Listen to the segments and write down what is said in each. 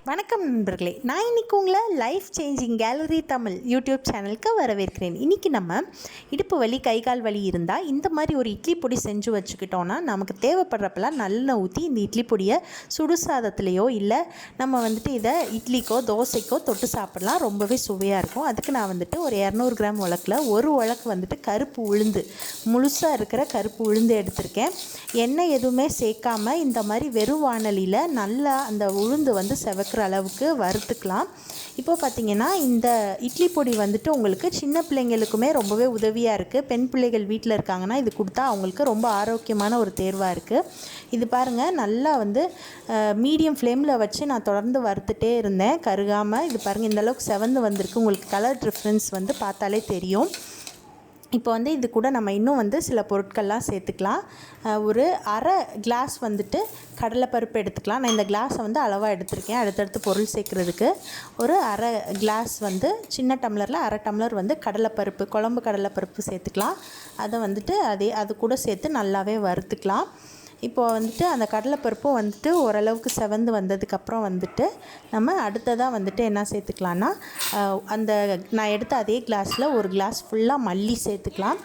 வணக்கம் நண்பர்களே, நான் இன்றைக்கி உங்களை life changing gallery Tamil YouTube சேனலுக்கு வரவேற்கிறேன். இன்றைக்கி நம்ம இடுப்பு வலி கை கால் வலி இருந்தால் இந்த மாதிரி ஒரு இட்லி பொடி செஞ்சு வச்சுக்கிட்டோன்னா நமக்கு தேவைப்படுறப்பெல்லாம் நல்லெண்ணெய் ஊற்றி இந்த இட்லி பொடியை சுடு சாதத்துலேயோ இல்லை நம்ம இதை இட்லிக்கோ தோசைக்கோ தொட்டு சாப்பிடலாம். ரொம்பவே சுவையாக இருக்கும். அதுக்கு நான் ஒரு 200 கிராம் உலக்கில் ஒரு உலக்கு கருப்பு உளுந்து, முழுசாக இருக்கிற கருப்பு உளுந்து எடுத்திருக்கேன். எண்ணெய் எதுவுமே சேர்க்காமல் இந்த மாதிரி வெறும் வாணலியில் நல்லா அந்த உளுந்து செவக்கிற அளவுக்கு வறுத்துக்கலாம். இப்போ பார்த்திங்கன்னா இந்த இட்லி பொடி உங்களுக்கு சின்ன பிள்ளைங்களுக்குமே ரொம்பவே உதவியாக இருக்குது. பெண் பிள்ளைகள் வீட்டில் இருக்காங்கன்னா இது கொடுத்தா அவங்களுக்கு ரொம்ப ஆரோக்கியமான ஒரு தேர்வாக இருக்குது. இது பாருங்கள், நல்லா மீடியம் ஃப்ளேமில் வச்சு நான் தொடர்ந்து வறுத்துட்டே இருந்தேன் கருகாமல். இது பாருங்கள், இந்தளவுக்கு செவந்து வந்திருக்கு. உங்களுக்கு கலர் டிஃப்ரென்ஸ் பார்த்தாலே தெரியும். இப்போ இது கூட நம்ம இன்னும் சில பொருட்கள்லாம் சேர்த்துக்கலாம். ஒரு அரை கிளாஸ் கடலைப்பருப்பு எடுத்துக்கலாம். நான் இந்த கிளாஸை அளவாக எடுத்திருக்கேன் அடுத்தடுத்து பொருள் சேர்க்குறதுக்கு. ஒரு அரை கிளாஸ் சின்ன டம்ளரில் அரை டம்ளர் கடலைப்பருப்பு, குழம்பு கடலைப்பருப்பு சேர்த்துக்கலாம். அதை அது கூட சேர்த்து நல்லாவே வறுத்துக்கலாம். இப்போ அந்த கடலைப்பருப்பும் ஓரளவுக்கு செவந்து வந்ததுக்கப்புறம் நம்ம அடுத்ததாக என்ன சேர்த்துக்கலான்னா, அந்த நான் எடுத்த அதே கிளாஸில் ஒரு கிளாஸ் ஃபுல்லாக மல்லி சேர்த்துக்கலாம்.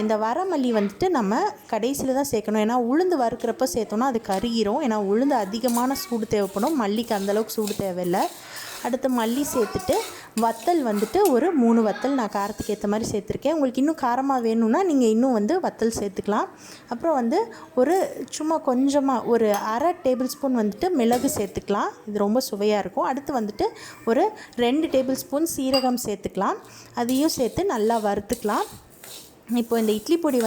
இந்த வர மல்லி நம்ம கடைசியில் தான் சேர்க்கணும். ஏன்னா உளுந்து வறுக்கிறப்ப சேர்த்தோன்னா அது கருகிரும். ஏன்னா உளுந்து அதிகமான சூடு தேவைப்படும், மல்லிக்கு அந்தளவுக்கு சூடு தேவையில்லை. அடுத்து மல்லி சேர்த்துட்டு வத்தல் ஒரு 3 வத்தல் நான் காரத்துக்கு ஏற்ற மாதிரி சேர்த்துருக்கேன். உங்களுக்கு இன்னும் காரமாக வேணும்னா நீங்கள் இன்னும் வத்தல் சேர்த்துக்கலாம். அப்புறம் ஒரு சும்மா கொஞ்சமாக ஒரு அரை டேபிள் ஸ்பூன் மிளகு சேர்த்துக்கலாம். இது ரொம்ப சுவையாக இருக்கும். அடுத்து ஒரு 2 டேபிள் ஸ்பூன் சீரகம் சேர்த்துக்கலாம். அதையும் சேர்த்து நல்லா வறுத்துக்கலாம். இப்போ இந்த இட்லி பொடி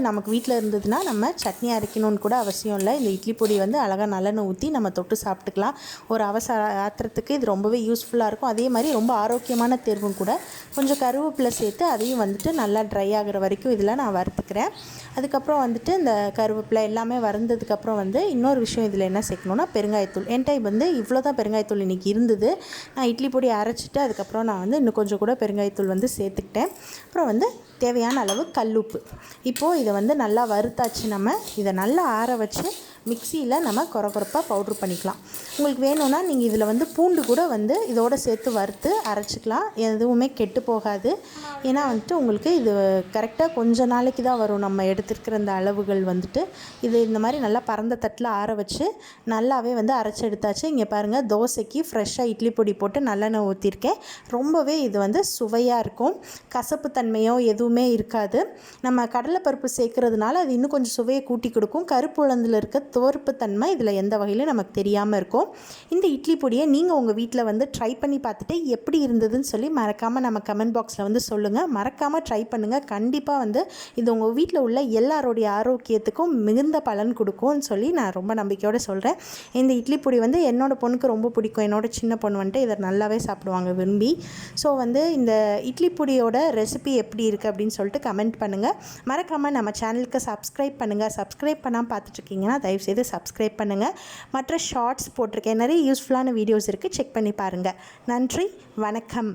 நமக்கு வீட்டில் இருந்ததுன்னா நம்ம சட்னி அரைக்கணும்னு கூட அவசியம் இல்லை. இந்த இட்லி பொடி அழகாக நல்லெண்ணெய் ஊற்றி நம்ம தொட்டு சாப்பிட்டுக்கலாம். ஒரு அவசர ஆத்திரத்துக்கு இது ரொம்பவே யூஸ்ஃபுல்லாக இருக்கும். அதே மாதிரி ரொம்ப ஆரோக்கியமான தேர்வும் கூட. கொஞ்சம் கருவேப்பிலை சேர்த்து அதையும் நல்லா ட்ரை ஆகிற வரைக்கும் இதில் நான் வறுத்துக்கிறேன். அதுக்கப்புறம் இந்த கருவேப்பிலை எல்லாமே வறுந்ததுக்கப்புறம் இன்னொரு விஷயம் இதில் என்ன சேர்க்கணுன்னா பெருங்காயத்தூள். என்கிட்ட இவ்வளோ தான் பெருங்காயத்தூள் இன்றைக்கி இருந்தது. நான் இட்லி பொடி அரைச்சிட்டு அதுக்கப்புறம் நான் இன்னும் கொஞ்சம் கூட பெருங்காயத்தூள் சேர்த்துக்கிட்டேன். அப்புறம் தேவையான அளவு கல்லுப்பு. இப்போது இதை நல்லா வறுத்தாச்சு. நம்ம இதை நல்லா ஆற வச்சு மிக்சியில் நம்ம கொரப்பாக பவுட்ரு பண்ணிக்கலாம். உங்களுக்கு வேணும்னா நீங்கள் இதில் பூண்டு கூட இதோடு சேர்த்து வறுத்து அரைச்சிக்கலாம். எதுவுமே கெட்டு போகாது. ஏன்னா உங்களுக்கு இது கரெக்டாக கொஞ்ச நாளைக்கு தான் வரும். நம்ம எடுத்துருக்கிற இந்த அளவுகள் இது இந்த மாதிரி நல்லா பரந்த தட்டில் ஆற வச்சு நல்லாவே அரைச்சி எடுத்தாச்சு. இங்கே பாருங்கள், தோசைக்கு ஃப்ரெஷ்ஷாக இட்லி பொடி போட்டு நல்லெண்ணெய் ஊற்றிருக்கேன். ரொம்பவே இது சுவையாக இருக்கும். கசப்பு தன்மையோ எதுவுமே இருக்காது. நம்ம கடலைப்பருப்பு சேர்க்கறதுனால அது இன்னும் கொஞ்சம் சுவையை கூட்டி கொடுக்கும். கருப்பு உளுந்தில் இருக்க துவர்ப்பு தன்மை இதில் எந்த வகையிலும் நமக்கு தெரியாமல் இருக்கும். இந்த இட்லி பொடியை நீங்கள் உங்கள் வீட்டில் ட்ரை பண்ணி பார்த்துட்டு எப்படி இருந்ததுன்னு சொல்லி மறக்காமல் நம்ம கமெண்ட் பாக்ஸில் சொல்லுங்கள். மறக்காமல் ட்ரை பண்ணுங்கள். கண்டிப்பாக இது உங்கள் வீட்டில் உள்ள எல்லாரோடைய ஆரோக்கியத்துக்கும் மிகுந்த பலன் கொடுக்கும்னு சொல்லி நான் ரொம்ப நம்பிக்கையோடு சொல்கிறேன். இந்த இட்லி பொடி என்னோடய பொண்ணுக்கு ரொம்ப பிடிக்கும். என்னோட சின்ன பொண்ணு இதை நல்லாவே சாப்பிடுவாங்க விரும்பி. ஸோ இந்த இட்லி பொடியோட ரெசிபி எப்படி இருக்குது அப்படின்னு சொல்லிட்டு கமெண்ட் பண்ணுங்கள். மறக்காமல் நம்ம சேனலுக்கு சப்ஸ்கிரைப் பண்ணுங்கள். சப்ஸ்கிரைப் பண்ணாமல் பார்த்துட்ருக்கீங்கன்னா தயவுசெய்து சப்ஸ்கிரைப் பண்ணுங்கள். மற்ற ஷார்ட்ஸ் போட்டிருக்கேன், நிறைய யூஸ்ஃபுல்லான வீடியோஸ் இருக்குது, செக் பண்ணி பாருங்கள். நன்றி, வணக்கம்.